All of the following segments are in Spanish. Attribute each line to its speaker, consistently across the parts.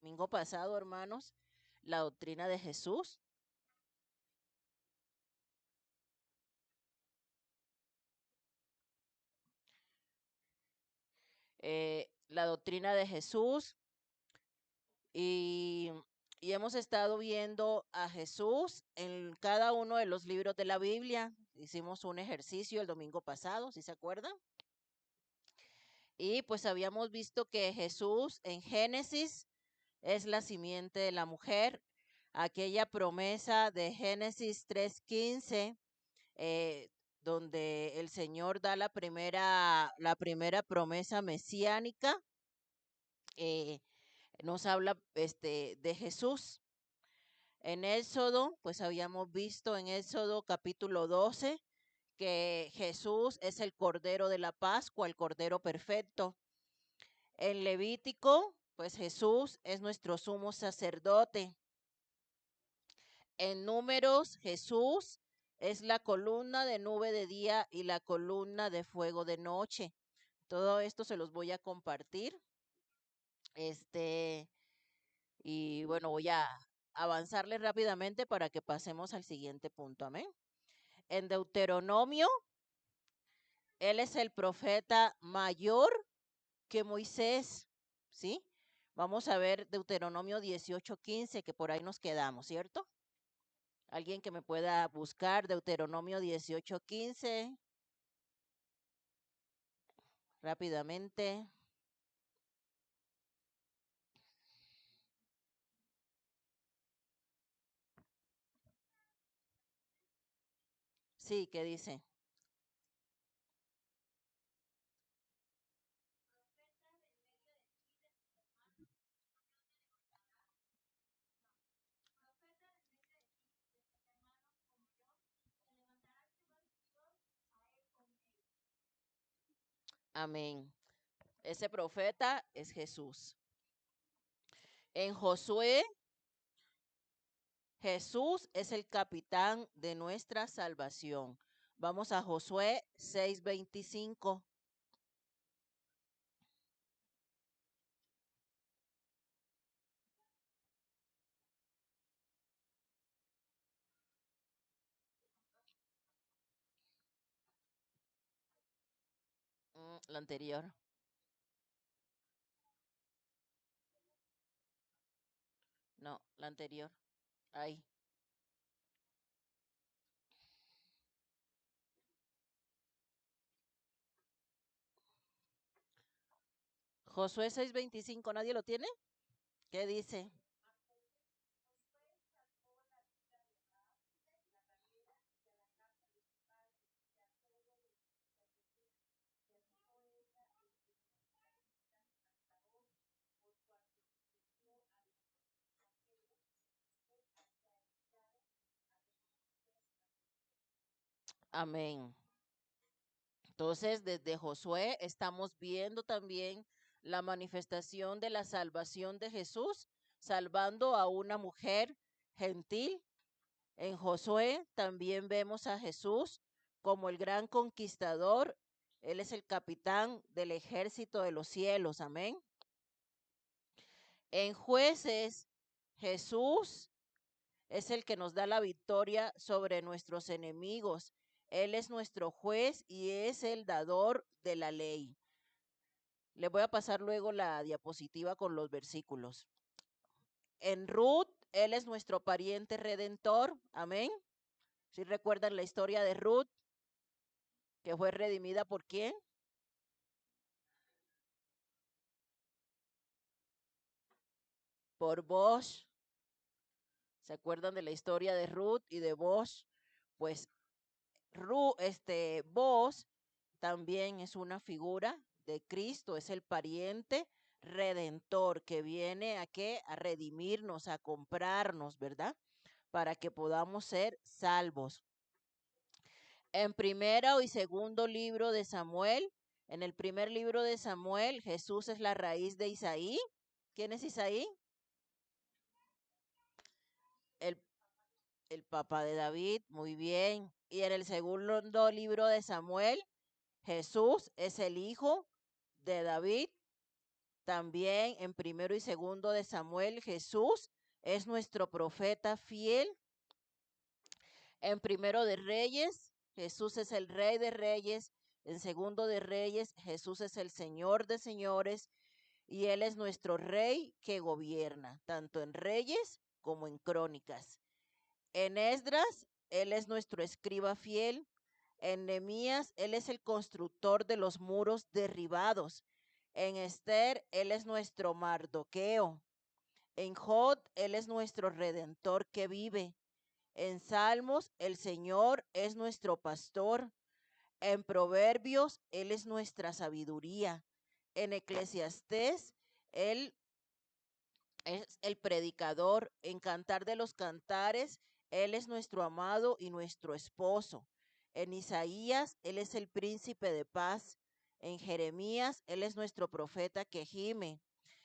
Speaker 1: Domingo pasado, hermanos, la doctrina de Jesús. La doctrina de Jesús y, y hemos estado viendo a Jesús en cada uno de los libros de la Biblia. Hicimos un ejercicio el domingo pasado, ¿sí se acuerdan? Y pues habíamos visto que Jesús en Génesis es la simiente de la mujer, aquella promesa de Génesis 3:15, eh, donde el Señor da la primera promesa mesiánica. eh, Nos habla de Jesús. En Éxodo, pues habíamos visto en Éxodo capítulo 12 que Jesús es el Cordero de la Pascua, el Cordero perfecto. En Levítico, pues Jesús es nuestro sumo sacerdote. En Números, Jesús es la columna de nube de día y la columna de fuego de noche. Todo esto se los voy a compartir. Este, y bueno, voy a avanzarles rápidamente para que pasemos al siguiente punto. Amén. En Deuteronomio, él es el profeta mayor que Moisés, ¿sí? Vamos a ver Deuteronomio 18:15, que por ahí nos quedamos, ¿cierto? Alguien que me pueda buscar Deuteronomio 18:15 rápidamente. Sí, ¿qué dice? Amén. Ese profeta es Jesús. En Josué, Jesús es el capitán de nuestra salvación. Vamos a Josué 6:25. La anterior. No, la anterior. Ahí. Josué 6:25, ¿nadie lo tiene? ¿Qué dice? Amén. Entonces, desde Josué estamos viendo también la manifestación de la salvación de Jesús, salvando a una mujer gentil. En Josué también vemos a Jesús como el gran conquistador. Él es el capitán del ejército de los cielos. Amén. En Jueces, Jesús es el que nos da la victoria sobre nuestros enemigos. Él es nuestro juez y es el dador de la ley. Les voy a pasar luego la diapositiva con los versículos. En Ruth, Él es nuestro pariente redentor. Amén. Si recuerdan la historia de Ruth, que fue redimida por quién? Por Boaz. ¿Se acuerdan de la historia de Ruth y de Boaz? Pues Boaz también es una figura de Cristo, es el pariente redentor que viene a qué? A redimirnos, a comprarnos, ¿verdad? Para que podamos ser salvos. En primero y segundo libro de Samuel, en el primer libro de Samuel, Jesús es la raíz de Isaí. ¿Quién es Isaí? El, el papá de David, muy bien. Y en el segundo libro de Samuel, Jesús es el hijo de David. También en primero y segundo de Samuel, Jesús es nuestro profeta fiel. En primero de Reyes, Jesús es el Rey de Reyes. En segundo de Reyes, Jesús es el Señor de Señores y Él es nuestro Rey que gobierna, tanto en Reyes como en Crónicas. En Esdras, Él es nuestro escriba fiel. En Nehemías, Él es el constructor de los muros derribados. En Esther, Él es nuestro Mardoqueo. En Jod, Él es nuestro redentor que vive. En Salmos, el Señor es nuestro pastor. En Proverbios, Él es nuestra sabiduría. En Eclesiastés, Él es el predicador. En Cantar de los Cantares, Él es nuestro amado y nuestro esposo. En Isaías, Él es el príncipe de paz. En Jeremías, Él es nuestro profeta que gime.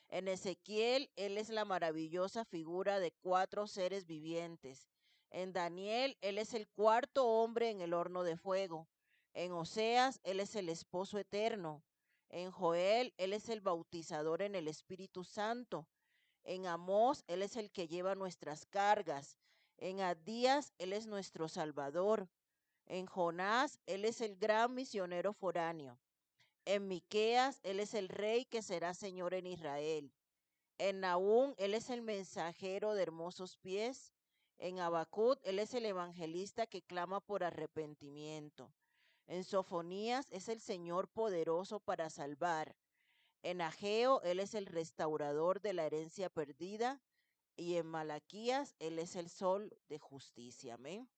Speaker 1: En Ezequiel, Él es la maravillosa figura de 4 seres vivientes. En Daniel, Él es el cuarto hombre en el horno de fuego. En Oseas, Él es el esposo eterno. En Joel, Él es el bautizador en el Espíritu Santo. En Amós, Él es el que lleva nuestras cargas. En Abdías, Él es nuestro Salvador. En Jonás, Él es el gran misionero foráneo. En Miqueas, Él es el rey que será Señor en Israel. En Nahum, Él es el mensajero de hermosos pies. En Habacuc, Él es el evangelista que clama por arrepentimiento. En Sofonías, es el Señor poderoso para salvar. En Ageo, Él es el restaurador de la herencia perdida. Y en Malaquías, Él es el sol de justicia. Amén.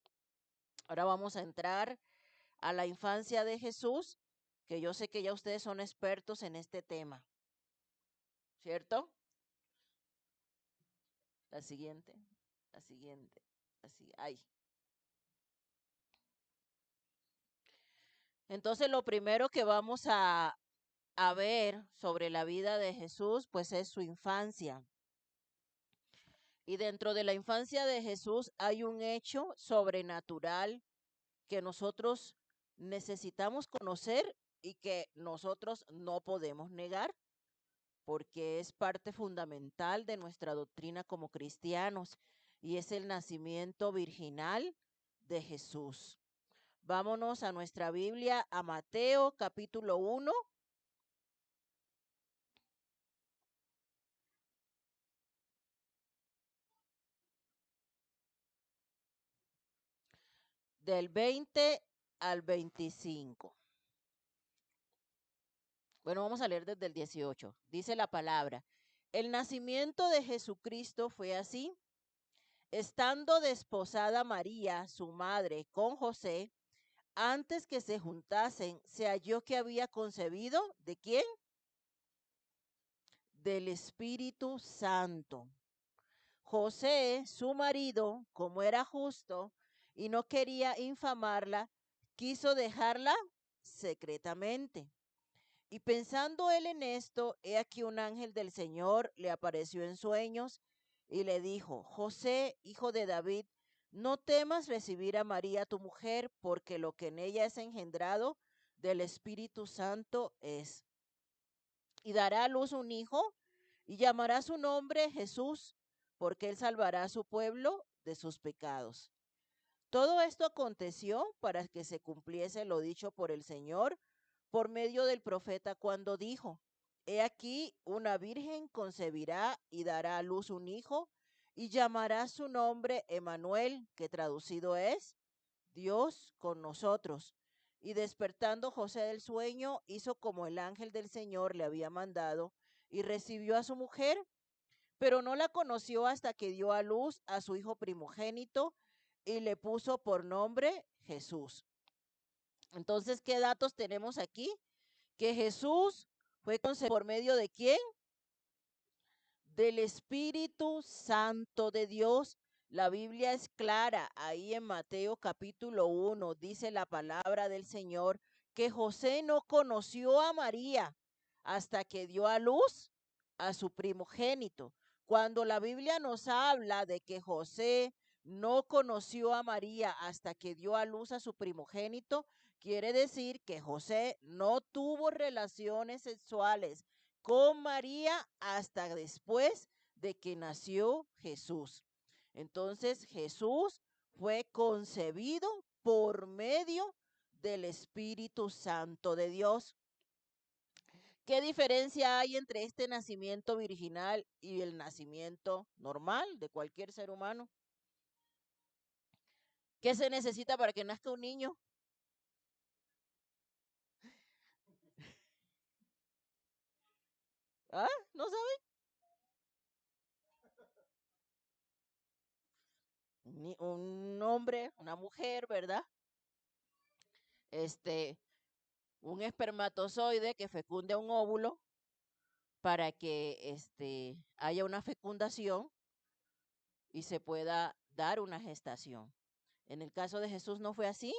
Speaker 1: Ahora vamos a entrar a la infancia de Jesús, que yo sé que ya ustedes son expertos en este tema, ¿cierto? La siguiente, la siguiente, así, ahí. Entonces, lo primero que vamos a ver sobre la vida de Jesús, pues es su infancia. Y dentro de la infancia de Jesús hay un hecho sobrenatural que nosotros necesitamos conocer y que nosotros no podemos negar, porque es parte fundamental de nuestra doctrina como cristianos, y es el nacimiento virginal de Jesús. Vámonos a nuestra Biblia, a Mateo capítulo 1, del 20 al 25. Bueno, vamos a leer desde el 18. Dice la palabra: el nacimiento de Jesucristo fue así. Estando desposada María, su madre, con José, antes que se juntasen, se halló que había concebido, ¿de quién? Del Espíritu Santo. José, su marido, como era justo y no quería infamarla, quiso dejarla secretamente. Y pensando él en esto, he aquí un ángel del Señor le apareció en sueños y le dijo: José, hijo de David, no temas recibir a María tu mujer, porque lo que en ella es engendrado del Espíritu Santo es. Y dará a luz un hijo y llamará su nombre Jesús, porque él salvará a su pueblo de sus pecados. Todo esto aconteció para que se cumpliese lo dicho por el Señor por medio del profeta cuando dijo: He aquí una virgen concebirá y dará a luz un hijo y llamará su nombre Emanuel, que traducido es Dios con nosotros. Y despertando José del sueño, hizo como el ángel del Señor le había mandado y recibió a su mujer, pero no la conoció hasta que dio a luz a su hijo primogénito y le puso por nombre Jesús. Entonces, ¿qué datos tenemos aquí? Que Jesús fue concebido por medio de ¿quién? Del Espíritu Santo de Dios. La Biblia es clara, ahí en Mateo capítulo 1 dice la palabra del Señor que José no conoció a María hasta que dio a luz a su primogénito. Cuando la Biblia nos habla de que José no conoció a María hasta que dio a luz a su primogénito, quiere decir que José no tuvo relaciones sexuales, con María hasta después de que nació Jesús. Entonces Jesús fue concebido por medio del Espíritu Santo de Dios. ¿Qué diferencia hay entre este nacimiento virginal y el nacimiento normal de cualquier ser humano? ¿Qué se necesita para que nazca un niño? ¿Ah? ¿No sabe? Un hombre, una mujer, ¿verdad? Este, un espermatozoide que fecunde un óvulo para que haya una fecundación y se pueda dar una gestación. En el caso de Jesús no fue así.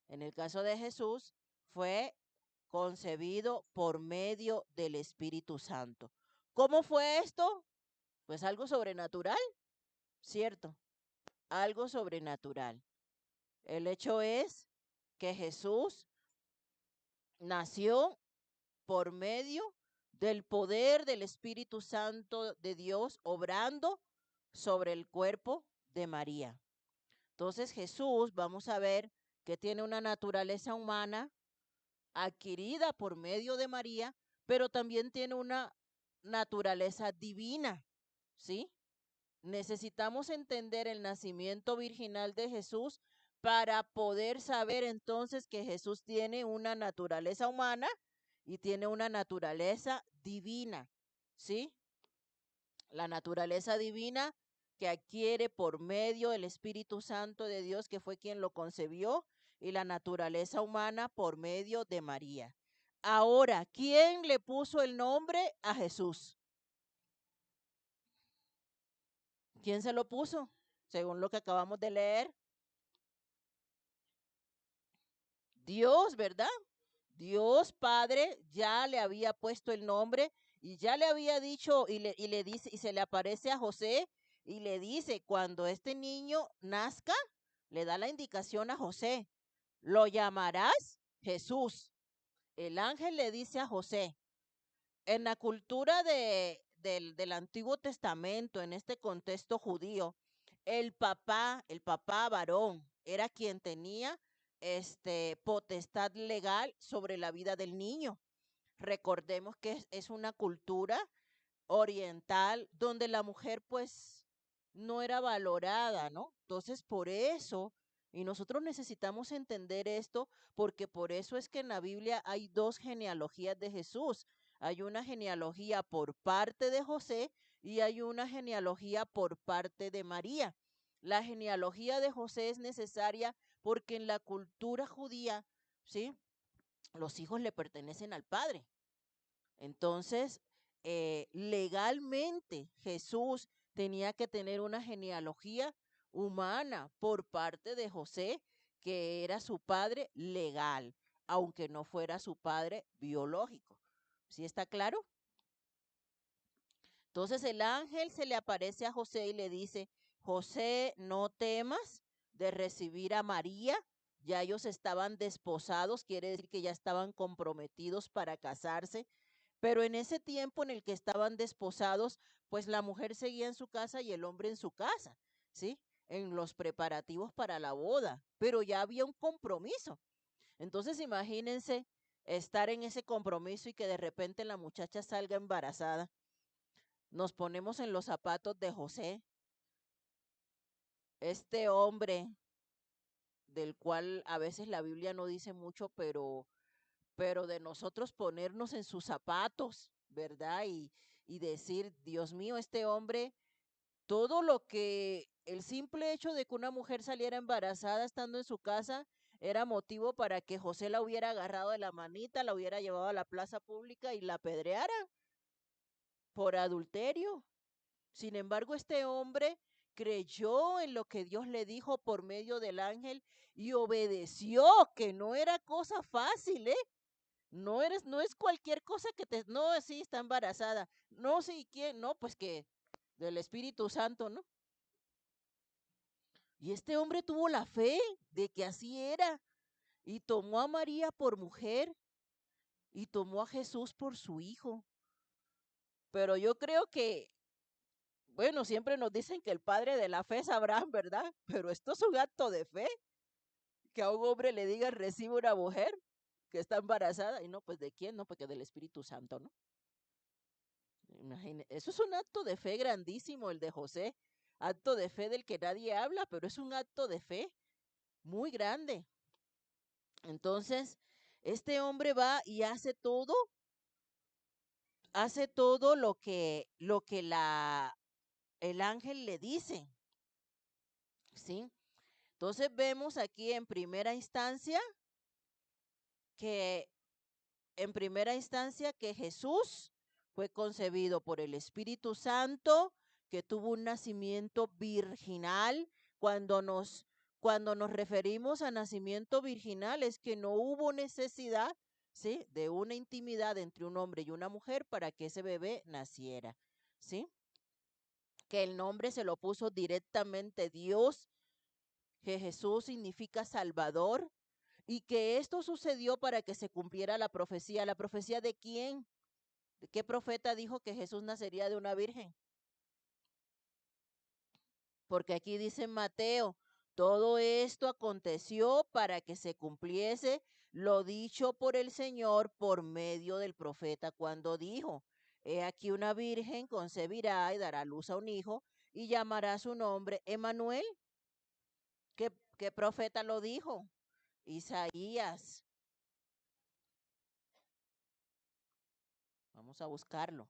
Speaker 1: En el caso de Jesús fue concebido por medio del Espíritu Santo. ¿Cómo fue esto? Pues algo sobrenatural, ¿cierto? Algo sobrenatural. El hecho es que Jesús nació por medio del poder del Espíritu Santo de Dios obrando sobre el cuerpo de María. Entonces Jesús, vamos a ver que tiene una naturaleza humana adquirida por medio de María, pero también tiene una naturaleza divina, ¿sí? Necesitamos entender el nacimiento virginal de Jesús para poder saber entonces que Jesús tiene una naturaleza humana y tiene una naturaleza divina, ¿sí? La naturaleza divina que adquiere por medio del Espíritu Santo de Dios, que fue quien lo concebió, y la naturaleza humana por medio de María. Ahora, ¿quién le puso el nombre a Jesús? ¿Quién se lo puso? Según lo que acabamos de leer, Dios, ¿verdad? Dios Padre ya le había puesto el nombre y ya le había dicho y le dice y se le aparece a José y le dice, cuando este niño nazca, le da la indicación a José, lo llamarás Jesús. El ángel le dice a José, en la cultura del Antiguo Testamento, en este contexto judío, el papá varón, era quien tenía potestad legal sobre la vida del niño. Recordemos que es una cultura oriental donde la mujer pues no era valorada, ¿no? Entonces por eso, y nosotros necesitamos entender esto, porque por eso es que en la Biblia hay dos genealogías de Jesús. Hay una genealogía por parte de José y hay una genealogía por parte de María. La genealogía de José es necesaria porque en la cultura judía, ¿sí? Los hijos le pertenecen al padre. Entonces, legalmente Jesús tenía que tener una genealogía humana por parte de José, que era su padre legal, aunque no fuera su padre biológico. ¿Sí está claro? Entonces el ángel se le aparece a José y le dice, José, no temas de recibir a María. Ya ellos estaban desposados, quiere decir que ya estaban comprometidos para casarse. Pero en ese tiempo en el que estaban desposados, pues la mujer seguía en su casa y el hombre en su casa, ¿sí? En los preparativos para la boda, pero ya había un compromiso. Entonces imagínense estar en ese compromiso y que de repente la muchacha salga embarazada. Nos ponemos en los zapatos de José, este hombre del cual a veces la Biblia no dice mucho, pero de nosotros ponernos en sus zapatos, ¿verdad? Y decir, Dios mío, este hombre, todo lo que el simple hecho de que una mujer saliera embarazada estando en su casa era motivo para que José la hubiera agarrado de la manita, la hubiera llevado a la plaza pública y la apedreara por adulterio. Sin embargo, este hombre creyó en lo que Dios le dijo por medio del ángel y obedeció, que no era cosa fácil, ¿eh? No es cualquier cosa que no, sí, está embarazada. No, sí, ¿quién? No, pues que del Espíritu Santo, ¿no? Y este hombre tuvo la fe de que así era y tomó a María por mujer y tomó a Jesús por su hijo. Pero yo creo que, bueno, siempre nos dicen que el padre de la fe es Abraham, ¿verdad? Pero esto es un acto de fe, que a un hombre le diga recibe una mujer que está embarazada, y no, pues ¿de quién? No, porque del Espíritu Santo, ¿no? Imagine, eso es un acto de fe grandísimo, el de José, acto de fe del que nadie habla, pero es un acto de fe muy grande. Entonces, este hombre va y hace todo lo que el ángel le dice, ¿sí? Entonces vemos aquí que en primera instancia que Jesús fue concebido por el Espíritu Santo, que tuvo un nacimiento virginal. Cuando nos, cuando nos referimos a nacimiento virginal es que no hubo necesidad, ¿sí?, de una intimidad entre un hombre y una mujer para que ese bebé naciera, ¿sí? Que el nombre se lo puso directamente Dios, que Jesús significa Salvador, y que esto sucedió para que se cumpliera la profecía. ¿La profecía de quién? ¿De qué profeta dijo que Jesús nacería de una virgen? Porque aquí dice en Mateo, todo esto aconteció para que se cumpliese lo dicho por el Señor por medio del profeta cuando dijo, he aquí una virgen concebirá y dará a luz a un hijo y llamará su nombre Emanuel. ¿Qué profeta lo dijo? Isaías. Vamos a buscarlo.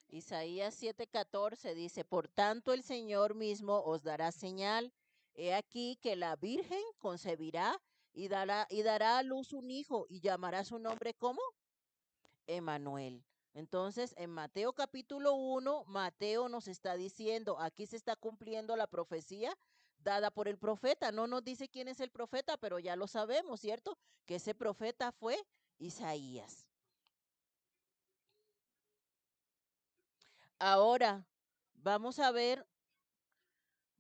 Speaker 1: Isaías 7:14 dice, por tanto el Señor mismo os dará señal. He aquí que la Virgen concebirá y dará a luz un hijo y llamará su nombre ¿cómo? Emanuel. Entonces, en Mateo capítulo 1, Mateo nos está diciendo, aquí se está cumpliendo la profecía dada por el profeta. No nos dice quién es el profeta, pero ya lo sabemos, ¿cierto? Que ese profeta fue Isaías. Ahora, vamos a ver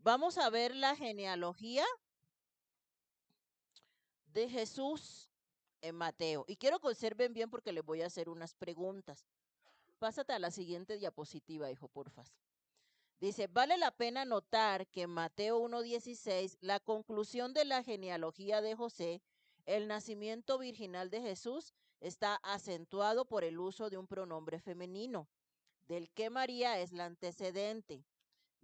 Speaker 1: Vamos a ver la genealogía de Jesús en Mateo. Y quiero que observen bien porque les voy a hacer unas preguntas. Pásate a la siguiente diapositiva, hijo, porfas. Dice, vale la pena notar que en Mateo 1:16, la conclusión de la genealogía de José, el nacimiento virginal de Jesús, está acentuado por el uso de un pronombre femenino, del que María es la antecedente.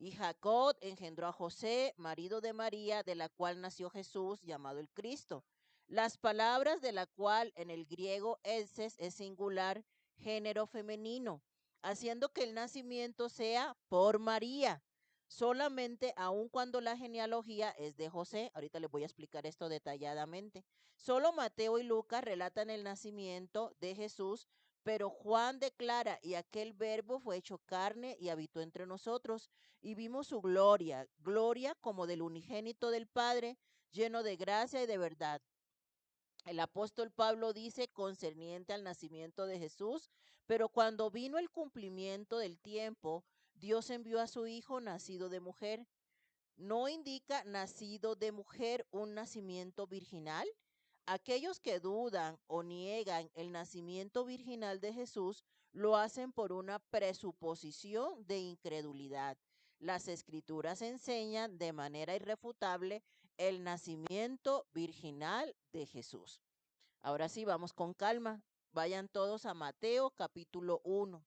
Speaker 1: Y Jacob engendró a José, marido de María, de la cual nació Jesús, llamado el Cristo. Las palabras de la cual en el griego eses es singular, género femenino, haciendo que el nacimiento sea por María, solamente aun cuando la genealogía es de José. Ahorita les voy a explicar esto detalladamente. Solo Mateo y Lucas relatan el nacimiento de Jesús, pero Juan declara, y aquel verbo fue hecho carne y habitó entre nosotros, y vimos su gloria, gloria como del unigénito del Padre, lleno de gracia y de verdad. El apóstol Pablo dice concerniente al nacimiento de Jesús, pero cuando vino el cumplimiento del tiempo, Dios envió a su Hijo nacido de mujer. ¿No indica nacido de mujer un nacimiento virginal? Aquellos que dudan o niegan el nacimiento virginal de Jesús lo hacen por una presuposición de incredulidad. Las escrituras enseñan de manera irrefutable el nacimiento virginal de Jesús. Ahora sí, vamos con calma. Vayan todos a Mateo capítulo 1.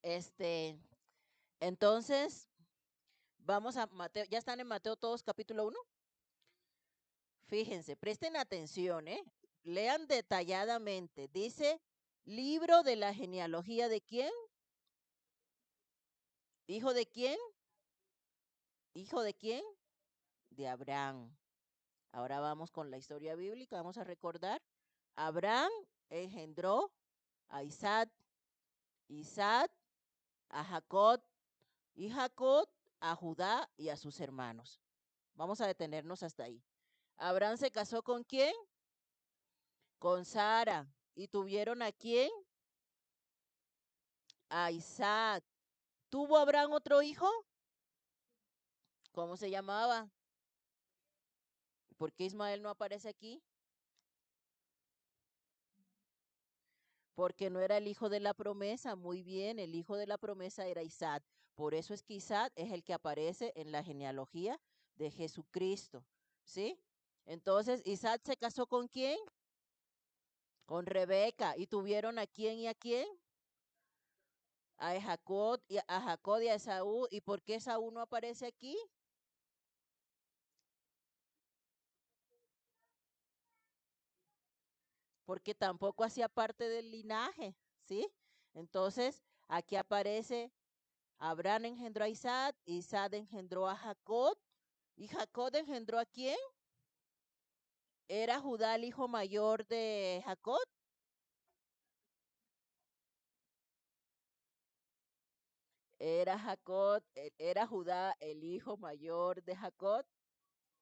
Speaker 1: Este, entonces, vamos a Mateo, ¿ya están en Mateo todos capítulo 1? Fíjense, presten atención, ¿eh? Lean detalladamente. Dice, libro de la genealogía de quién, hijo de quién, hijo de quién, de Abraham. Ahora vamos con la historia bíblica, vamos a recordar. Abraham engendró a Isaac, Isaac a Jacob y Jacob a Judá y a sus hermanos. Vamos a detenernos hasta ahí. Abraham se casó con quién? Con Sara. ¿Y tuvieron a quién? A Isaac. ¿Tuvo Abraham otro hijo? ¿Cómo se llamaba? ¿Por qué Ismael no aparece aquí? Porque no era el hijo de la promesa. Muy bien, el hijo de la promesa era Isaac. Por eso es que Isaac es el que aparece en la genealogía de Jesucristo. ¿Sí? Entonces, Isaac se casó con quién? Con Rebeca. ¿Y tuvieron a quién y a quién? A Jacob y a Esaú. ¿Y por qué Esaú no aparece aquí? Porque tampoco hacía parte del linaje, ¿sí? Entonces, aquí aparece Abraham engendró a Isaac, Isaac engendró a Jacob, ¿y Jacob engendró a quién? ¿Era Judá el hijo mayor de Jacob? Era Judá el hijo mayor de Jacob.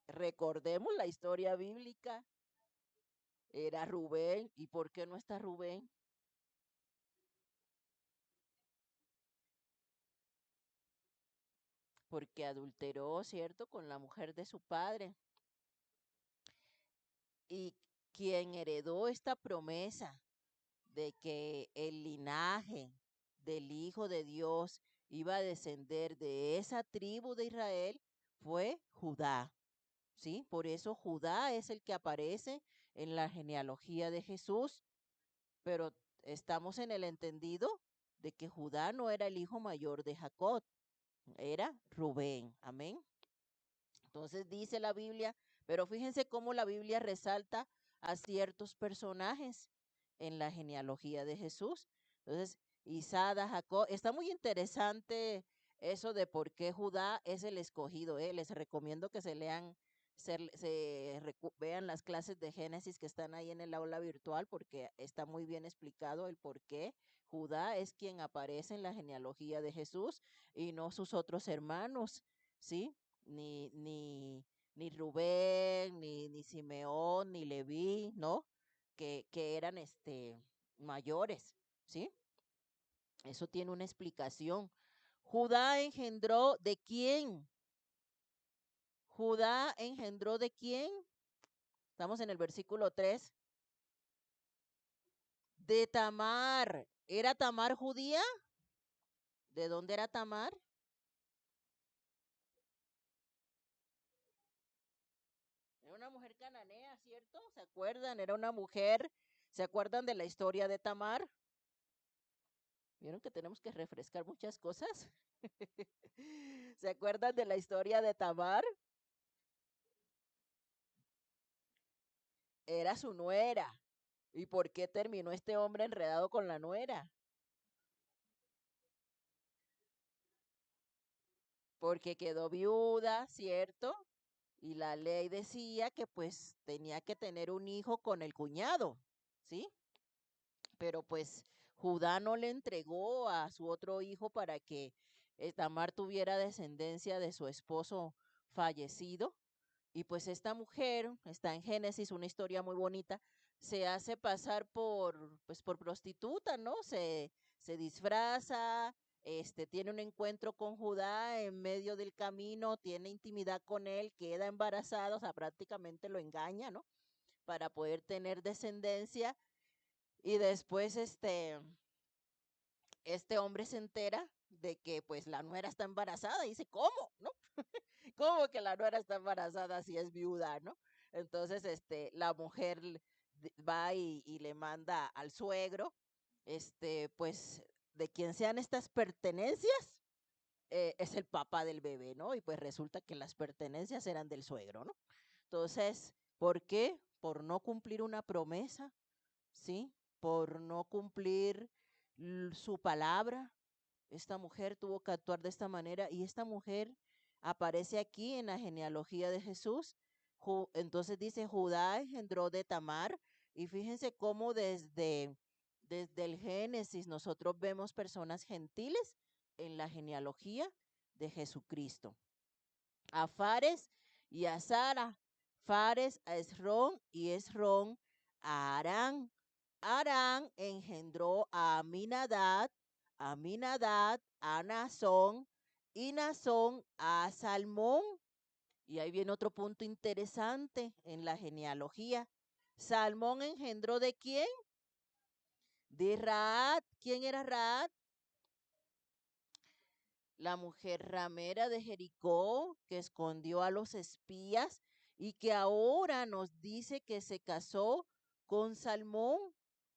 Speaker 1: Recordemos la historia bíblica. Era Rubén. ¿Y por qué no está Rubén? Porque adulteró, ¿cierto?, con la mujer de su padre. Y quien heredó esta promesa de que el linaje del Hijo de Dios iba a descender de esa tribu de Israel fue Judá, ¿sí? Por eso Judá es el que aparece en la genealogía de Jesús, pero estamos en el entendido de que Judá no era el hijo mayor de Jacob, era Rubén, amén. Entonces dice la Biblia, pero fíjense cómo la Biblia resalta a ciertos personajes en la genealogía de Jesús. Entonces, Isaac, Jacob, está muy interesante eso de por qué Judá es el escogido. Les recomiendo que se lean, vean las clases de Génesis que están ahí en el aula virtual porque está muy bien explicado el por qué Judá es quien aparece en la genealogía de Jesús y no sus otros hermanos, ¿sí? Ni Rubén, ni Simeón, ni Leví, ¿no? Que eran mayores, ¿sí? Eso tiene una explicación. Judá engendró de quién? Judá engendró de quién? Estamos en el versículo 3. De Tamar. ¿Era Tamar judía? ¿De dónde era Tamar? Era una mujer cananea, ¿cierto? ¿Se acuerdan? Era una mujer. ¿Se acuerdan de la historia de Tamar? ¿Vieron que tenemos que refrescar muchas cosas? ¿Se acuerdan de la historia de Tamar? Era su nuera. ¿Y por qué terminó este hombre enredado con la nuera? Porque quedó viuda, ¿cierto? Y la ley decía que pues tenía que tener un hijo con el cuñado, ¿sí? Pero pues Judá no le entregó a su otro hijo para que Tamar tuviera descendencia de su esposo fallecido. Y pues esta mujer, está en Génesis, una historia muy bonita, se hace pasar pues por prostituta, ¿no? Se disfraza, tiene un encuentro con Judá en medio del camino, tiene intimidad con él, queda embarazada, o sea, prácticamente lo engaña, ¿no? Para poder tener descendencia. Y después este hombre se entera de que pues la nuera está embarazada y dice, ¿cómo? ¿No? ¿Cómo que la nuera está embarazada si es viuda, no? Entonces, la mujer va y le manda al suegro, pues de quién sean estas pertenencias, es el papá del bebé, ¿no? Y pues resulta que las pertenencias eran del suegro, ¿no? Entonces, ¿por qué? Por no cumplir una promesa, ¿sí? Por no cumplir su palabra. Esta mujer tuvo que actuar de esta manera y esta mujer aparece aquí en la genealogía de Jesús. Entonces dice, Judá engendró de Tamar, y fíjense cómo desde el Génesis nosotros vemos personas gentiles en la genealogía de Jesucristo. A Fares y a Sara, Fares a Esrón y Esrón a Arán. Arán engendró a Aminadab, Aminadab a Nazón y Nazón a Salmón. Y ahí viene otro punto interesante en la genealogía. Salmón engendró ¿de quién? De Raad. ¿Quién era Raad? La mujer ramera de Jericó que escondió a los espías y que ahora nos dice que se casó con Salmón,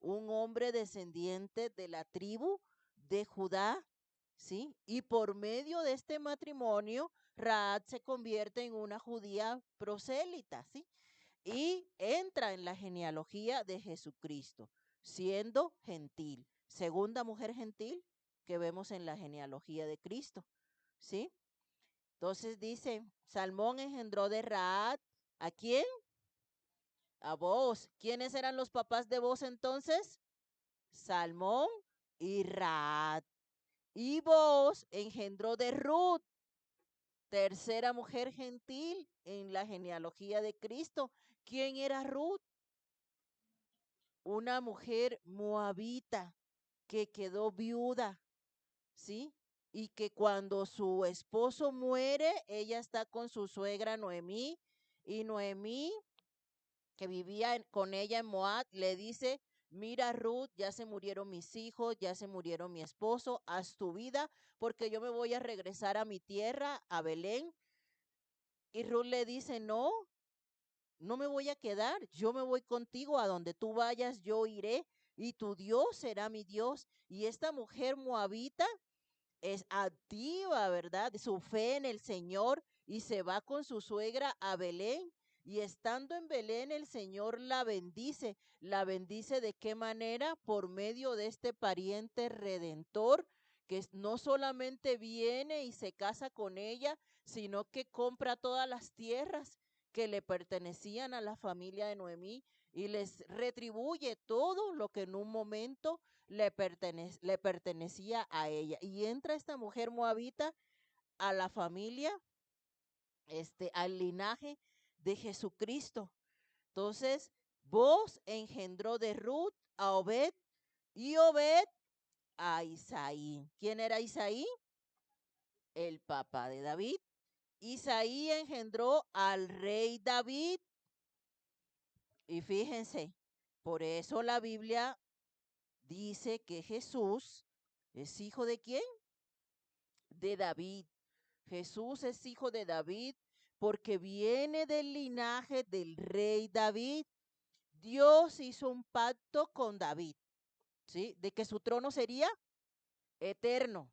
Speaker 1: un hombre descendiente de la tribu de Judá, ¿sí? Y por medio de este matrimonio, Raad se convierte en una judía prosélita, ¿sí? Y entra en la genealogía de Jesucristo, siendo gentil. Segunda mujer gentil que vemos en la genealogía de Cristo, ¿sí? Entonces dice, Salmón engendró de Raad, ¿a quién? A Boaz. ¿Quiénes eran los papás de Boaz entonces? Salmón y Raad. Y Boaz engendró de Ruth, tercera mujer gentil en la genealogía de Cristo. ¿Quién era Ruth? Una mujer moabita que quedó viuda, ¿sí? Y que cuando su esposo muere, ella está con su suegra Noemí, y Noemí, que vivía con ella en Moab, le dice, mira Ruth, ya se murieron mis hijos, ya se murieron mi esposo, haz tu vida, porque yo me voy a regresar a mi tierra, a Belén. Y Ruth le dice, no, no me voy a quedar, yo me voy contigo, a donde tú vayas, yo iré, y tu Dios será mi Dios. Y esta mujer moabita es activa, ¿verdad? Su fe en el Señor, y se va con su suegra a Belén. Y estando en Belén, el Señor la bendice. ¿La bendice de qué manera? Por medio de este pariente redentor, que no solamente viene y se casa con ella, sino que compra todas las tierras que le pertenecían a la familia de Noemí y les retribuye todo lo que en un momento le pertenecía a ella. Y entra esta mujer moabita a la familia, al linaje de Jesucristo. Entonces, Boaz engendró de Ruth a Obed, y Obed a Isaí. ¿Quién era Isaí? El papá de David. Isaí engendró al rey David. Y fíjense, por eso la Biblia dice que Jesús es hijo ¿de quién? De David. Jesús es hijo de David porque viene del linaje del rey David. Dios hizo un pacto con David, ¿sí? De que su trono sería eterno,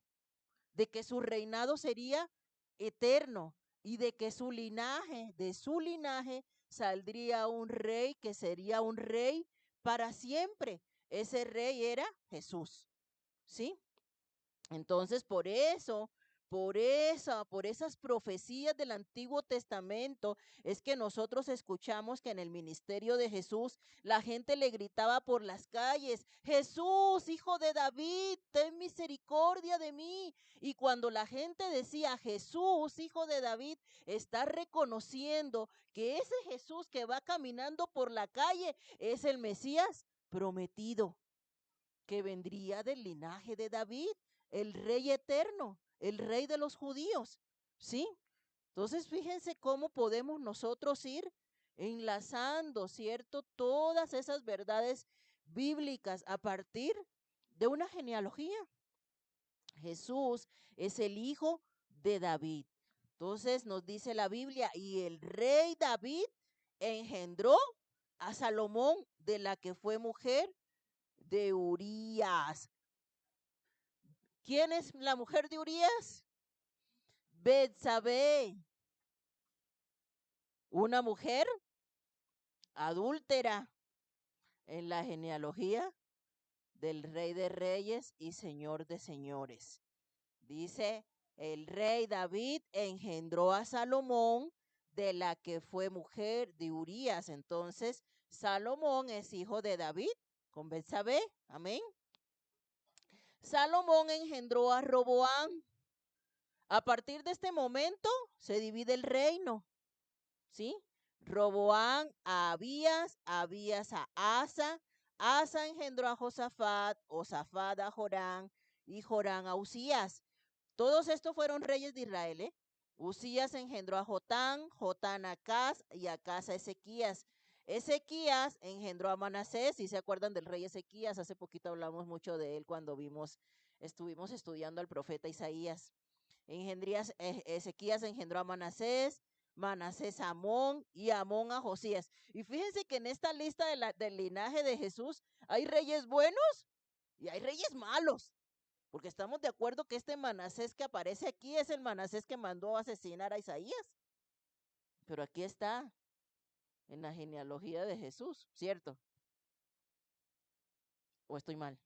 Speaker 1: de que su reinado sería eterno, y de que de su linaje, saldría un rey que sería un rey para siempre. Ese rey era Jesús, ¿sí? Entonces, por esas profecías del Antiguo Testamento, es que nosotros escuchamos que en el ministerio de Jesús la gente le gritaba por las calles, Jesús, hijo de David, ten misericordia de mí. Y cuando la gente decía, Jesús, hijo de David, está reconociendo que ese Jesús que va caminando por la calle es el Mesías prometido, que vendría del linaje de David, el rey eterno, el rey de los judíos, ¿sí? Entonces, fíjense cómo podemos nosotros ir enlazando, ¿cierto? Todas esas verdades bíblicas a partir de una genealogía. Jesús es el hijo de David. Entonces nos dice la Biblia, y el rey David engendró a Salomón, de la que fue mujer de Urías. ¿Quién es la mujer de Urías? Betsabé, una mujer adúltera en la genealogía del Rey de Reyes y Señor de Señores. Dice, el rey David engendró a Salomón, de la que fue mujer de Urías. Entonces, Salomón es hijo de David con Betsabé. Amén. Salomón engendró a Roboam. A partir de este momento se divide el reino, ¿sí? Roboam a Abías, Abías a Asa, Asa engendró a Josafat, Josafat a Jorán y Jorán a Usías. Todos estos fueron reyes de Israel, ¿eh? Usías engendró a Jotán, Jotán a Acaz y Acaz a Ezequías. Ezequías engendró a Manasés, si se acuerdan del rey Ezequías, hace poquito hablamos mucho de él cuando estuvimos estudiando al profeta Isaías. Ezequías engendró a Manasés, Manasés a Amón y Amón a Josías. Y fíjense que en esta lista del linaje de Jesús hay reyes buenos y hay reyes malos. Porque estamos de acuerdo que este Manasés que aparece aquí es el Manasés que mandó a asesinar a Isaías. Pero aquí está en la genealogía de Jesús, ¿cierto? ¿O estoy mal?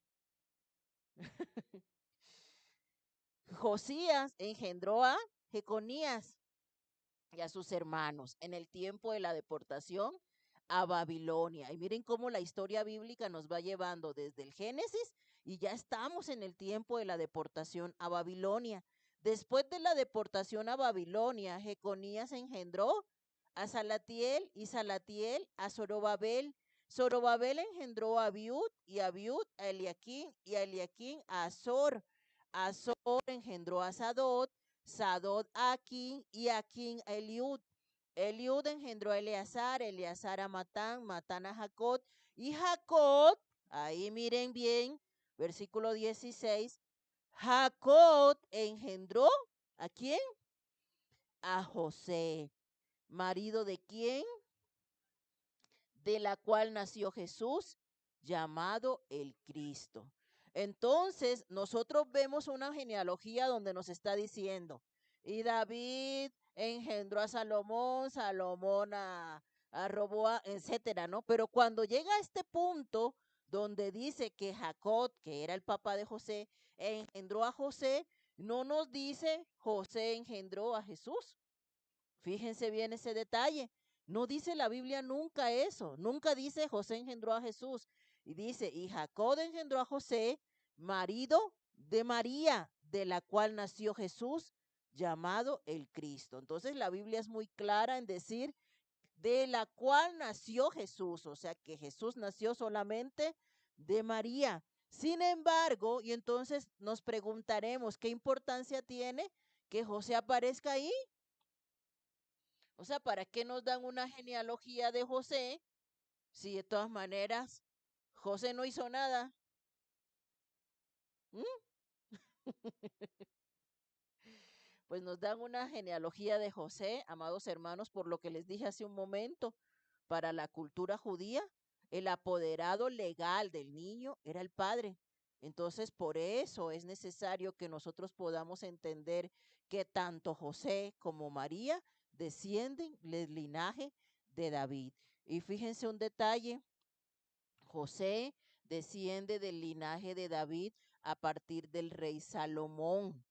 Speaker 1: Josías engendró a Jeconías y a sus hermanos en el tiempo de la deportación a Babilonia. Y miren cómo la historia bíblica nos va llevando desde el Génesis y ya estamos en el tiempo de la deportación a Babilonia. Después de la deportación a Babilonia, Jeconías engendró a Salatiel y Salatiel a Zorobabel. Zorobabel engendró a Abiud y Abiud a Eliaquín y a Eliaquín a Azor. Azor engendró a Sadot, Sadot a Aquín y Aquín a Eliud. Eliud engendró a Eleazar, Eleazar a Matán, Matán a Jacob y Jacob, ahí miren bien, versículo 16, Jacob engendró ¿a quién? A José, marido de quién? De la cual nació Jesús, llamado el Cristo. Entonces, nosotros vemos una genealogía donde nos está diciendo, y David engendró a Salomón, Salomón a Roboam, etcétera, ¿no? Pero cuando llega a este punto donde dice que Jacob, que era el papá de José, engendró a José, no nos dice José engendró a Jesús. Fíjense bien ese detalle. No dice la Biblia nunca eso. Nunca dice José engendró a Jesús. Y dice, y Jacob engendró a José, marido de María, de la cual nació Jesús, llamado el Cristo. Entonces la Biblia es muy clara en decir de la cual nació Jesús. O sea que Jesús nació solamente de María. Sin embargo, y entonces nos preguntaremos, ¿qué importancia tiene que José aparezca ahí? O sea, ¿para qué nos dan una genealogía de José si de todas maneras José no hizo nada? ¿Mm? Pues nos dan una genealogía de José, amados hermanos, por lo que les dije hace un momento, para la cultura judía, el apoderado legal del niño era el padre. Entonces, por eso es necesario que nosotros podamos entender que tanto José como María descienden del linaje de David. Y fíjense un detalle, José desciende del linaje de David a partir del rey Salomón.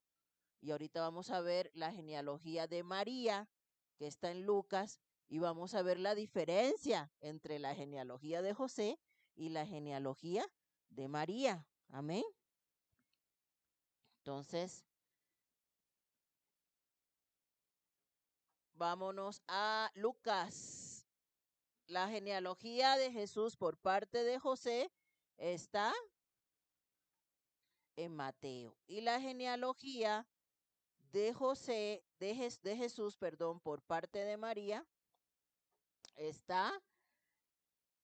Speaker 1: Y ahorita vamos a ver la genealogía de María, que está en Lucas, y vamos a ver la diferencia entre la genealogía de José y la genealogía de María. Amén. Entonces, vámonos a Lucas. La genealogía de Jesús por parte de José está en Mateo. Y la genealogía de José, de Jesús, perdón, por parte de María, está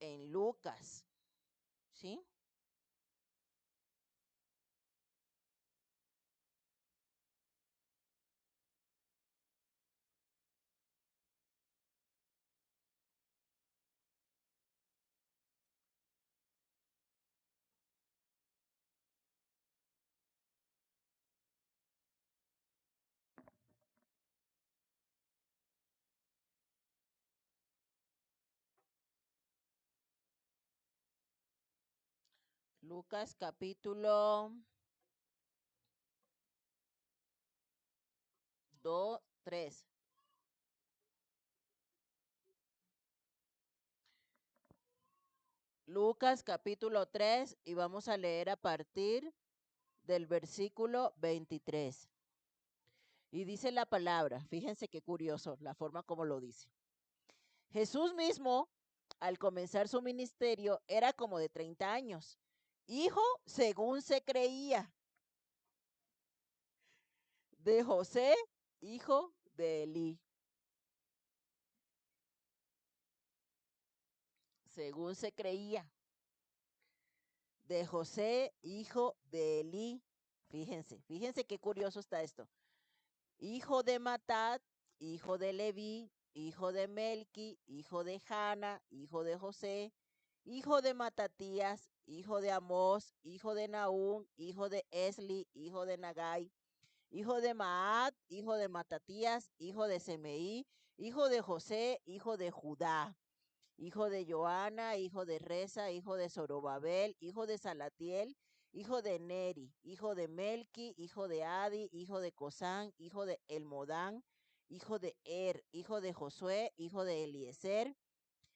Speaker 1: en Lucas, ¿sí? Lucas capítulo 2, 3. Lucas capítulo 3 y vamos a leer a partir del versículo 23. Y dice la palabra, fíjense qué curioso la forma como lo dice. Jesús mismo, al comenzar su ministerio, era como de 30 años, hijo según se creía, de José, hijo de Elí. Según se creía, de José, hijo de Elí. Fíjense qué curioso está esto. Hijo de Matat, hijo de Leví, hijo de Melqui, hijo de Jana, hijo de José, hijo de Matatías, hijo de Amós, hijo de Nahum, hijo de Esli, hijo de Nagai, hijo de Maat, hijo de Matatías, hijo de Semeí, hijo de José, hijo de Judá, hijo de Joana, hijo de Reza, hijo de Zorobabel, hijo de Salatiel, hijo de Neri, hijo de Melqui, hijo de Adi, hijo de Cosán, hijo de Elmodán, hijo de hijo de Josué, hijo de Eliezer,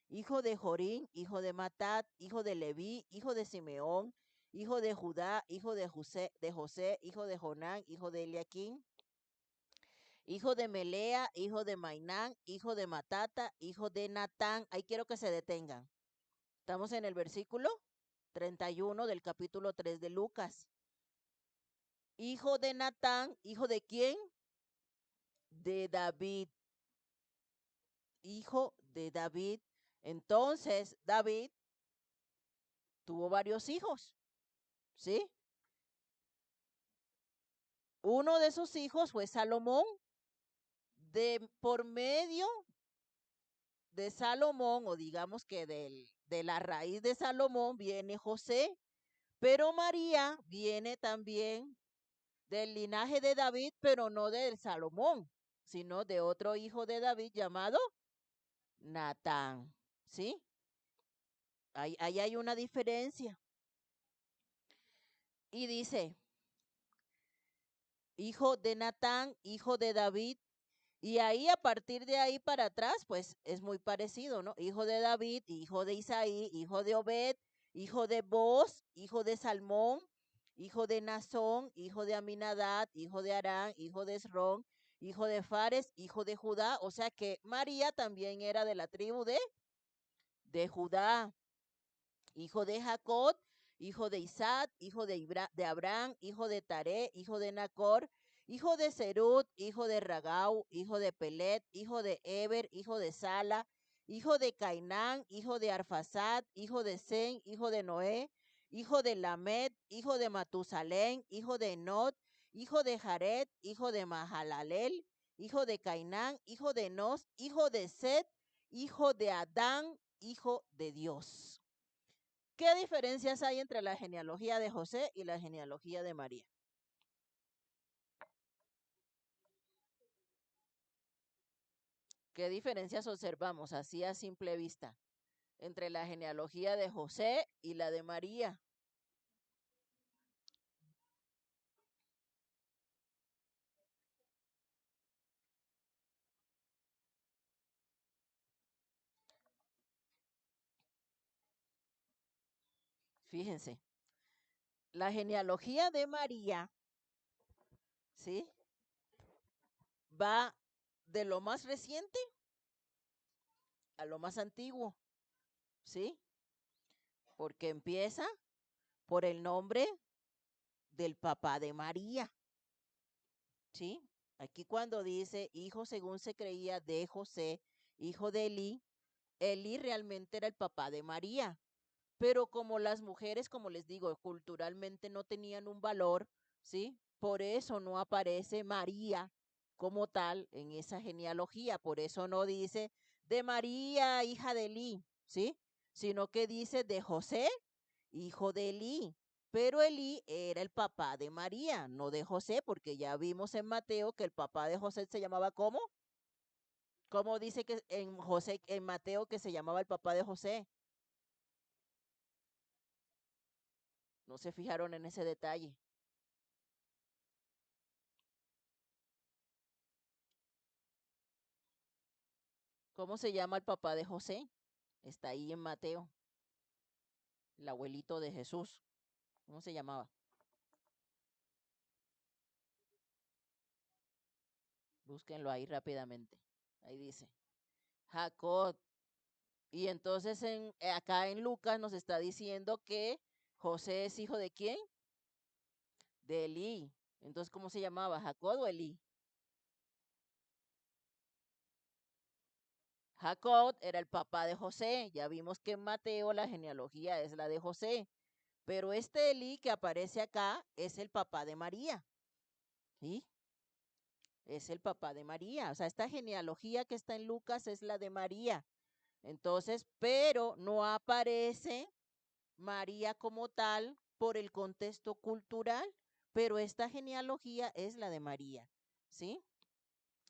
Speaker 1: hijo de Jorín, hijo de Matat, hijo de Leví, hijo de Simeón, hijo de Judá, hijo de José, hijo de Jonán, hijo de Eliaquín, hijo de Melea, hijo de Mainán, hijo de Matata, hijo de Natán. Ahí quiero que se detengan. Estamos en el versículo 31 del capítulo 3 de Lucas. Hijo de Natán, ¿hijo de quién? De David. Hijo de David. Entonces, David tuvo varios hijos, ¿sí? Uno de sus hijos fue Salomón. Por medio de Salomón, o digamos que de la raíz de Salomón, viene José. Pero María viene también del linaje de David, pero no del Salomón, sino de otro hijo de David llamado Natán. ¿Sí? Ahí hay una diferencia. Y dice, hijo de Natán, hijo de David. Y ahí, a partir de ahí para atrás, pues es muy parecido, ¿no? Hijo de David, hijo de Isaí, hijo de Obed, hijo de Boz, hijo de Salmón, hijo de Nazón, hijo de Aminadab, hijo de Arán, hijo de Esrón, hijo de Fares, hijo de Judá. O sea que María también era de la tribu de Judá, hijo de Jacob, hijo de Isaac, hijo de Abraham, hijo de Taré, hijo de Nacor, hijo de Serut, hijo de Ragau, hijo de Pelet, hijo de Eber, hijo de Sala, hijo de Cainán, hijo de Arfasad, hijo de Sen, hijo de Noé, hijo de Lamed, hijo de Matusalén, hijo de Enod, hijo de Jared, hijo de Mahalalel, hijo de Cainán, hijo de Nos, hijo de Set, hijo de Adán, hijo de Dios. ¿Qué diferencias hay entre la genealogía de José y la genealogía de María? ¿Qué diferencias observamos así a simple vista entre la genealogía de José y la de María? Fíjense, la genealogía de María, ¿sí? Va de lo más reciente a lo más antiguo, ¿sí? Porque empieza por el nombre del papá de María, ¿sí? Aquí cuando dice hijo según se creía de José, hijo de Elí, Elí realmente era el papá de María, pero como las mujeres, como les digo, culturalmente no tenían un valor, ¿sí? Por eso no aparece María como tal en esa genealogía, por eso no dice de María, hija de Elí, ¿sí? Sino que dice de José, hijo de Elí. Pero Elí era el papá de María, no de José, porque ya vimos en Mateo que el papá de José se llamaba ¿cómo? ¿Cómo dice que en Mateo que se llamaba el papá de José? No se fijaron en ese detalle. ¿Cómo se llama el papá de José? Está ahí en Mateo, el abuelito de Jesús. ¿Cómo se llamaba? Búsquenlo ahí rápidamente. Ahí dice, Jacob. Y entonces acá en Lucas nos está diciendo que José es hijo de quién? De Elí. Entonces, ¿cómo se llamaba? ¿Jacob o Elí? Jacob era el papá de José. Ya vimos que en Mateo la genealogía es la de José. Pero este Elí que aparece acá es el papá de María. ¿Sí? Es el papá de María. O sea, esta genealogía que está en Lucas es la de María. Entonces, pero no aparece María como tal por el contexto cultural, pero esta genealogía es la de María, ¿sí?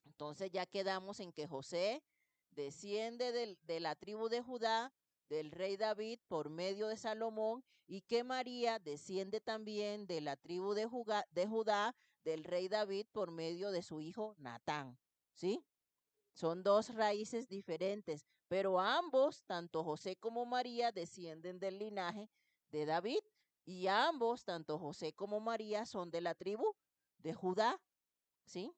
Speaker 1: Entonces ya quedamos en que José desciende de la tribu de Judá, del rey David por medio de Salomón, y que María desciende también de la tribu de Judá, del rey David por medio de su hijo Natán, ¿sí? Son dos raíces diferentes, pero ambos, tanto José como María, descienden del linaje de David y ambos, tanto José como María, son de la tribu de Judá, ¿sí?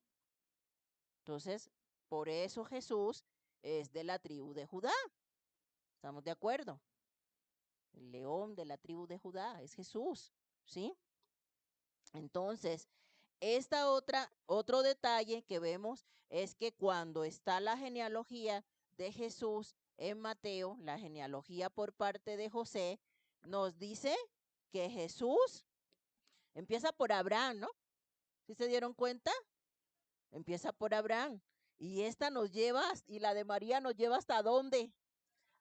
Speaker 1: Entonces, por eso Jesús es de la tribu de Judá. ¿Estamos de acuerdo? El león de la tribu de Judá es Jesús, ¿sí? Entonces, otro detalle que vemos es que cuando está la genealogía de Jesús en Mateo, la genealogía por parte de José, nos dice que Jesús empieza por Abraham, ¿no? ¿Sí se dieron cuenta? Empieza por Abraham. Y esta nos lleva, y la de María nos lleva hasta dónde?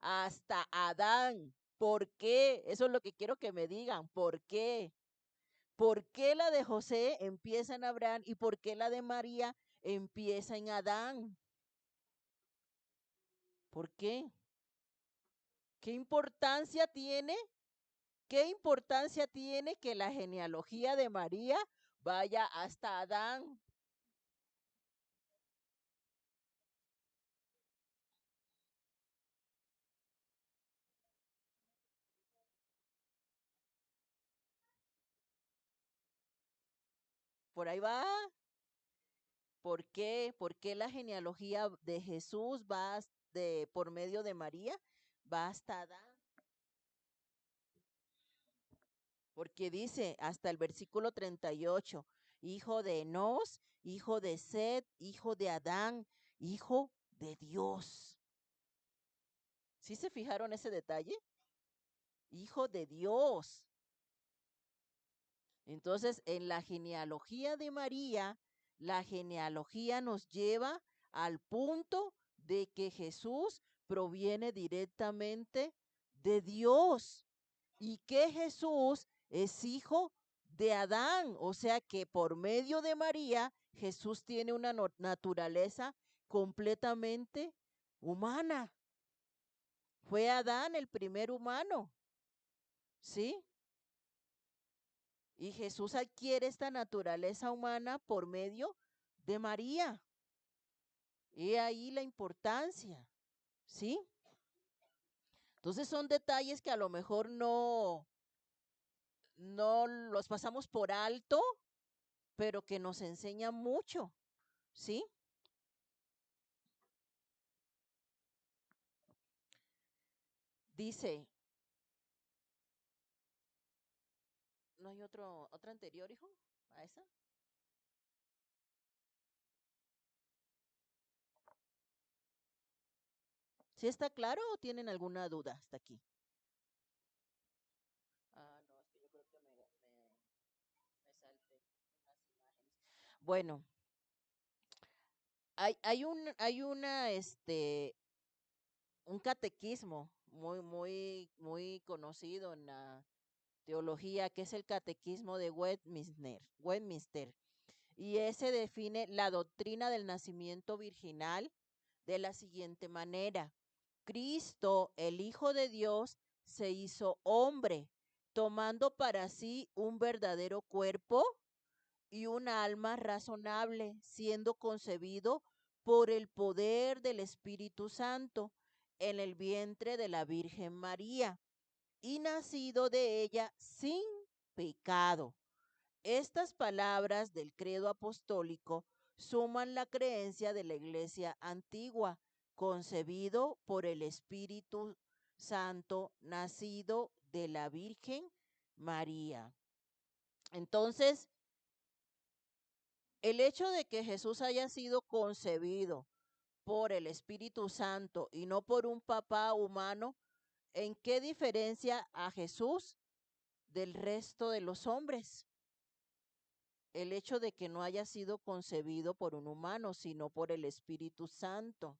Speaker 1: Hasta Adán. ¿Por qué? Eso es lo que quiero que me digan. ¿Por qué? ¿Por qué la de José empieza en Abraham y por qué la de María empieza en Adán? ¿Por qué? ¿Qué importancia tiene? ¿Qué importancia tiene que la genealogía de María vaya hasta Adán? Por ahí va. ¿Por qué? ¿Por qué la genealogía de Jesús va por medio de María? Va hasta Adán. Porque dice hasta el versículo 38, hijo de Enos, hijo de Set, hijo de Adán, hijo de Dios. ¿Sí se fijaron ese detalle? Hijo de Dios. Entonces, en la genealogía de María, la genealogía nos lleva al punto de que Jesús proviene directamente de Dios y que Jesús es hijo de Adán. O sea que por medio de María, Jesús tiene una naturaleza completamente humana. Fue Adán el primer humano, ¿sí? Y Jesús adquiere esta naturaleza humana por medio de María. Y ahí la importancia, ¿sí? Entonces son detalles que a lo mejor no los pasamos por alto, pero que nos enseñan mucho, ¿sí? Dice, ¿no hay otra anterior, hijo? ¿A esa? ¿Sí está claro o tienen alguna duda hasta aquí? Ah, no, es que yo creo que me salté unas imágenes. Bueno, un catequismo muy conocido en la teología, que es el catequismo de Westminster. Y ese define la doctrina del nacimiento virginal de la siguiente manera. Cristo, el Hijo de Dios, se hizo hombre, tomando para sí un verdadero cuerpo y un alma razonable, siendo concebido por el poder del Espíritu Santo en el vientre de la Virgen María y nacido de ella sin pecado. Estas palabras del credo apostólico suman la creencia de la Iglesia antigua, concebido por el Espíritu Santo, nacido de la Virgen María. Entonces, el hecho de que Jesús haya sido concebido por el Espíritu Santo y no por un papá humano, ¿en qué diferencia a Jesús del resto de los hombres? El hecho de que no haya sido concebido por un humano, sino por el Espíritu Santo.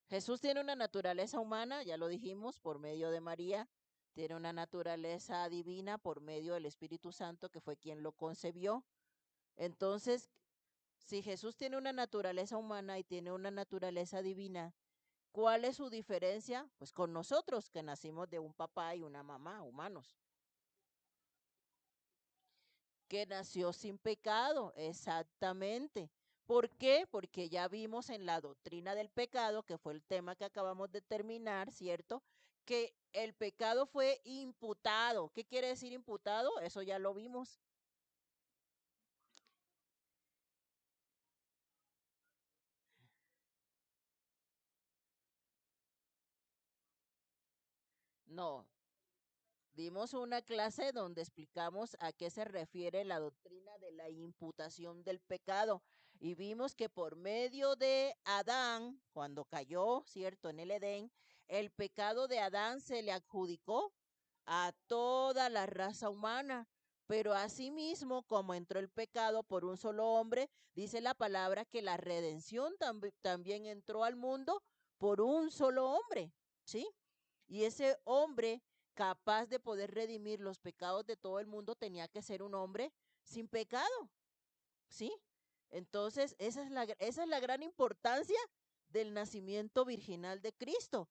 Speaker 1: Jesús tiene una naturaleza humana, ya lo dijimos, por medio de María. Tiene una naturaleza divina por medio del Espíritu Santo, que fue quien lo concebió. Entonces, si Jesús tiene una naturaleza humana y tiene una naturaleza divina, ¿cuál es su diferencia? Pues con nosotros, que nacimos de un papá y una mamá, humanos. Que nació sin pecado, exactamente. ¿Por qué? Porque ya vimos en la doctrina del pecado, que fue el tema que acabamos de terminar, ¿cierto? Que el pecado fue imputado. ¿Qué quiere decir imputado? Eso ya lo vimos. No, dimos una clase donde explicamos a qué se refiere la doctrina de la imputación del pecado y vimos que por medio de Adán, cuando cayó, ¿cierto? En el Edén, el pecado de Adán se le adjudicó a toda la raza humana. Pero asimismo, como entró el pecado por un solo hombre, dice la palabra que la redención también entró al mundo por un solo hombre, ¿sí? Y ese hombre capaz de poder redimir los pecados de todo el mundo tenía que ser un hombre sin pecado, ¿sí? Entonces, esa es la gran importancia del nacimiento virginal de Cristo.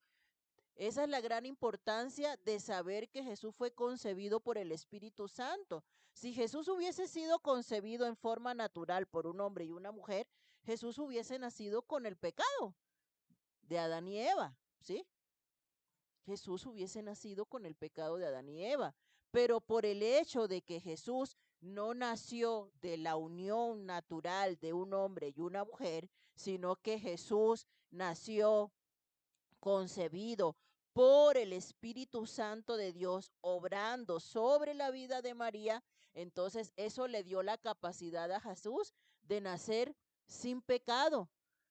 Speaker 1: Esa es la gran importancia de saber que Jesús fue concebido por el Espíritu Santo. Si Jesús hubiese sido concebido en forma natural por un hombre y una mujer, Jesús hubiese nacido con el pecado de Adán y Eva, ¿sí? Jesús hubiese nacido con el pecado de Adán y Eva, pero por el hecho de que Jesús no nació de la unión natural de un hombre y una mujer, sino que Jesús nació concebido por el Espíritu Santo de Dios obrando sobre la vida de María, entonces eso le dio la capacidad a Jesús de nacer sin pecado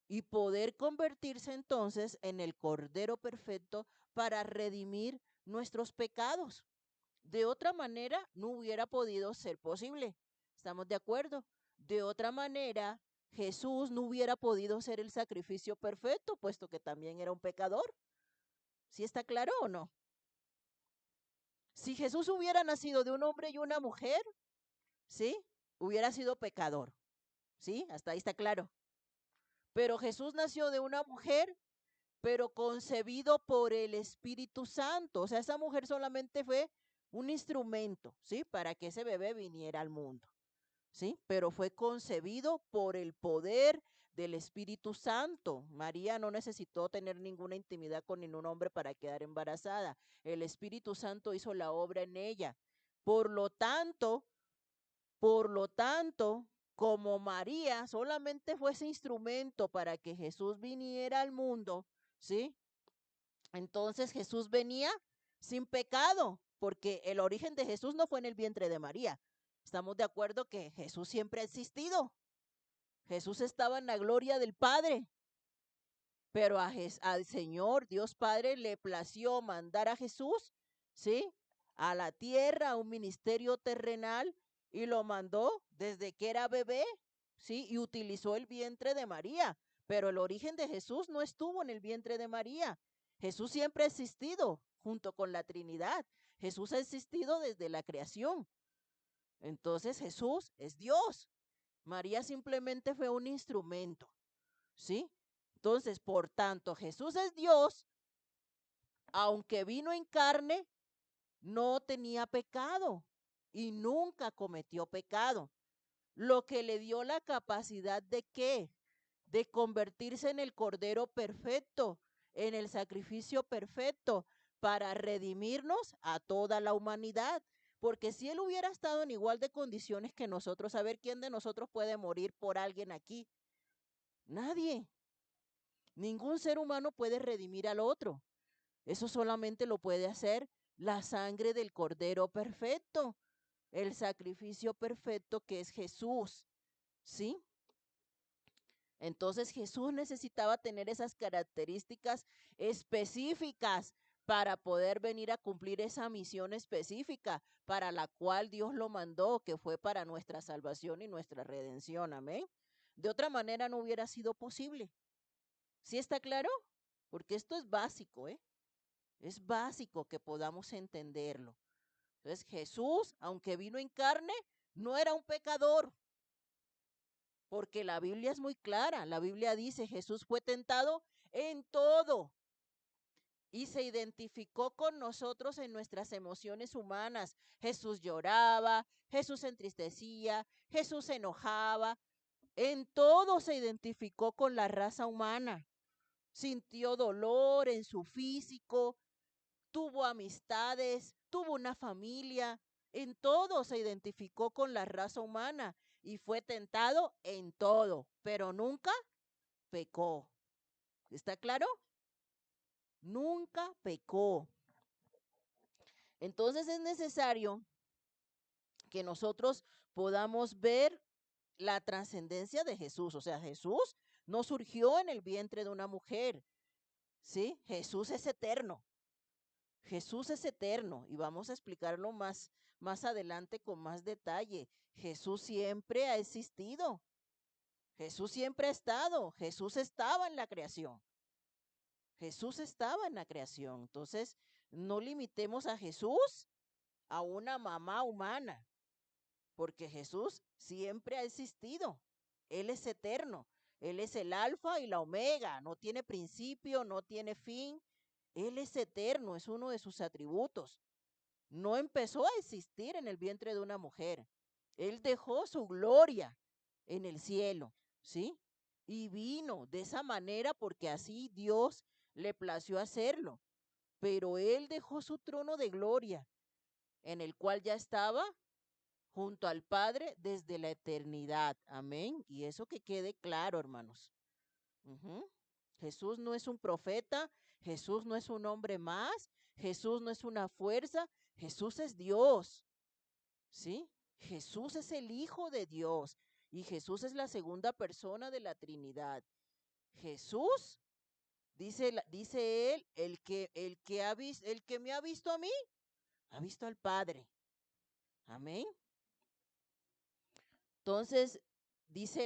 Speaker 1: y poder convertirse entonces en el Cordero perfecto para redimir nuestros pecados. De otra manera, no hubiera podido ser posible. ¿Estamos de acuerdo? De otra manera, Jesús no hubiera podido ser el sacrificio perfecto, puesto que también era un pecador. ¿Sí está claro o no? Si Jesús hubiera nacido de un hombre y una mujer, ¿sí? Hubiera sido pecador. ¿Sí? Hasta ahí está claro. Pero Jesús nació de una mujer, pero concebido por el Espíritu Santo. O sea, esa mujer solamente fue un instrumento, ¿sí? Para que ese bebé viniera al mundo. ¿Sí? Pero fue concebido por el poder del Espíritu Santo. María no necesitó tener ninguna intimidad con ningún hombre para quedar embarazada. El Espíritu Santo hizo la obra en ella. Por lo tanto, por lo tanto, como María solamente fue ese instrumento para que Jesús viniera al mundo, ¿sí? Entonces Jesús venía sin pecado, porque el origen de Jesús no fue en el vientre de María. Estamos de acuerdo que Jesús siempre ha existido. Jesús estaba en la gloria del Padre, pero al Señor Dios Padre le plació mandar a Jesús, ¿sí? A la tierra, a un ministerio terrenal, y lo mandó desde que era bebé, ¿sí? Y utilizó el vientre de María, pero el origen de Jesús no estuvo en el vientre de María. Jesús siempre ha existido junto con la Trinidad. Jesús ha existido desde la creación. Entonces Jesús es Dios. María simplemente fue un instrumento, ¿sí? Entonces, por tanto, Jesús es Dios, aunque vino en carne, no tenía pecado y nunca cometió pecado, lo que le dio la capacidad de ¿qué? De convertirse en el Cordero perfecto, en el sacrificio perfecto, para redimirnos a toda la humanidad. Porque si él hubiera estado en igual de condiciones que nosotros, a ver quién de nosotros puede morir por alguien aquí. Nadie. Ningún ser humano puede redimir al otro. Eso solamente lo puede hacer la sangre del Cordero perfecto, el sacrificio perfecto que es Jesús. ¿Sí? Entonces Jesús necesitaba tener esas características específicas para poder venir a cumplir esa misión específica para la cual Dios lo mandó, que fue para nuestra salvación y nuestra redención. Amén. De otra manera no hubiera sido posible. ¿Sí está claro? Porque esto es básico, ¿eh? Es básico que podamos entenderlo. Entonces Jesús, aunque vino en carne, no era un pecador, porque la Biblia es muy clara. La Biblia dice, Jesús fue tentado en todo y se identificó con nosotros en nuestras emociones humanas. Jesús lloraba, Jesús se entristecía, Jesús se enojaba. En todo se identificó con la raza humana. Sintió dolor en su físico, tuvo amistades, tuvo una familia. En todo se identificó con la raza humana y fue tentado en todo, pero nunca pecó. ¿Está claro? Nunca pecó. Entonces es necesario que nosotros podamos ver la trascendencia de Jesús. O sea, Jesús no surgió en el vientre de una mujer, ¿sí? Jesús es eterno. Jesús es eterno y vamos a explicarlo más adelante con más detalle. Jesús siempre ha existido. Jesús siempre ha estado. Jesús estaba en la creación. Jesús estaba en la creación. Entonces, no limitemos a Jesús a una mamá humana, porque Jesús siempre ha existido. Él es eterno. Él es el alfa y la omega. No tiene principio, no tiene fin. Él es eterno, es uno de sus atributos. No empezó a existir en el vientre de una mujer. Él dejó su gloria en el cielo, ¿sí? Y vino de esa manera porque así Dios le plació hacerlo. Pero él dejó su trono de gloria, en el cual ya estaba junto al Padre desde la eternidad. Amén. Y eso que quede claro, hermanos. Ujú. Jesús no es un profeta, Jesús no es un hombre más, Jesús no es una fuerza, Jesús es Dios, ¿sí? Jesús es el Hijo de Dios y Jesús es la segunda persona de la Trinidad. Jesús, dice él, el que me ha visto a mí, ha visto al Padre. Amén. Entonces, dice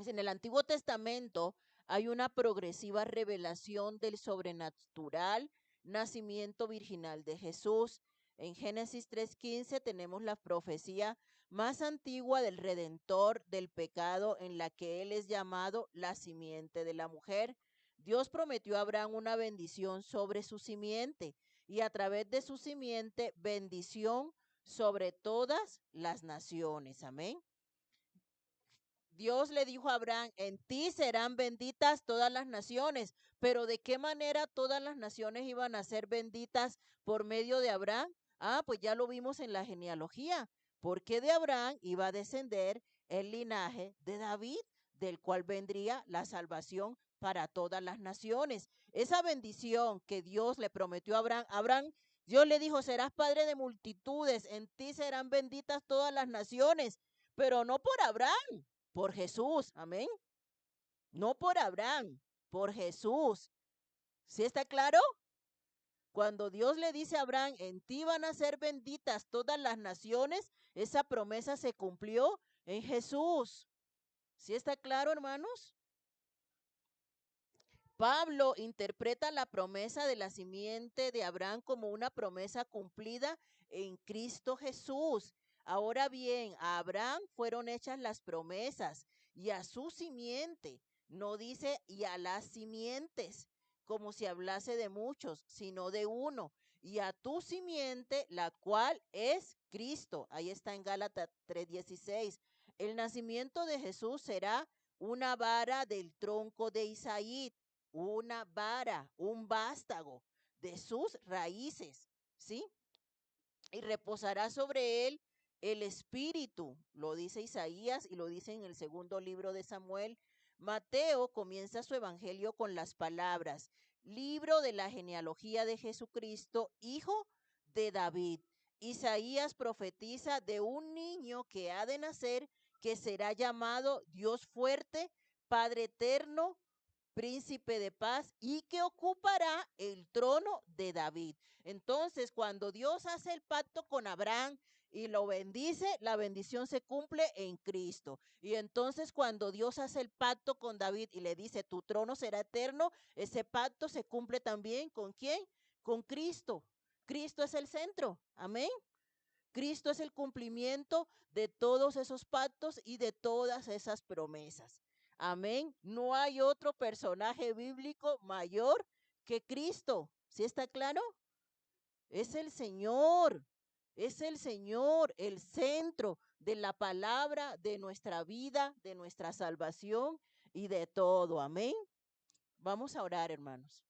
Speaker 1: en el Antiguo Testamento hay una progresiva revelación del sobrenatural nacimiento virginal de Jesús. En Génesis 3:15 tenemos la profecía más antigua del Redentor del pecado, en la que él es llamado la simiente de la mujer. Dios prometió a Abraham una bendición sobre su simiente y a través de su simiente bendición sobre todas las naciones. Amén. Dios le dijo a Abraham, en ti serán benditas todas las naciones, pero ¿de qué manera todas las naciones iban a ser benditas por medio de Abraham? Ah, pues ya lo vimos en la genealogía, porque de Abraham iba a descender el linaje de David, del cual vendría la salvación para todas las naciones. Esa bendición que Dios le prometió a Abraham, Dios le dijo, serás padre de multitudes, en ti serán benditas todas las naciones, pero no por Abraham, por Jesús, amén. No por Abraham, por Jesús. ¿Sí está claro? Cuando Dios le dice a Abraham, en ti van a ser benditas todas las naciones, esa promesa se cumplió en Jesús. ¿Sí está claro, hermanos? Pablo interpreta la promesa de la simiente de Abraham como una promesa cumplida en Cristo Jesús. Ahora bien, a Abraham fueron hechas las promesas y a su simiente, no dice y a las simientes, como si hablase de muchos, sino de uno, y a tu simiente, la cual es Cristo. Ahí está en Gálatas 3:16. El nacimiento de Jesús será una vara del tronco de Isaí, una vara, un vástago de sus raíces, ¿sí? Y reposará sobre él el espíritu, lo dice Isaías y lo dice en el segundo libro de Samuel. Mateo comienza su evangelio con las palabras, libro de la genealogía de Jesucristo, hijo de David. Isaías profetiza de un niño que ha de nacer, que será llamado Dios fuerte, Padre eterno, príncipe de paz, y que ocupará el trono de David. Entonces, cuando Dios hace el pacto con Abraham y lo bendice, la bendición se cumple en Cristo. Y entonces, cuando Dios hace el pacto con David y le dice, tu trono será eterno, ese pacto se cumple también ¿con quién? Con Cristo. Cristo es el centro. Amén. Cristo es el cumplimiento de todos esos pactos y de todas esas promesas. Amén. No hay otro personaje bíblico mayor que Cristo. ¿Sí está claro? Es el Señor, el centro de la palabra, de nuestra vida, de nuestra salvación y de todo. Amén. Vamos a orar, hermanos.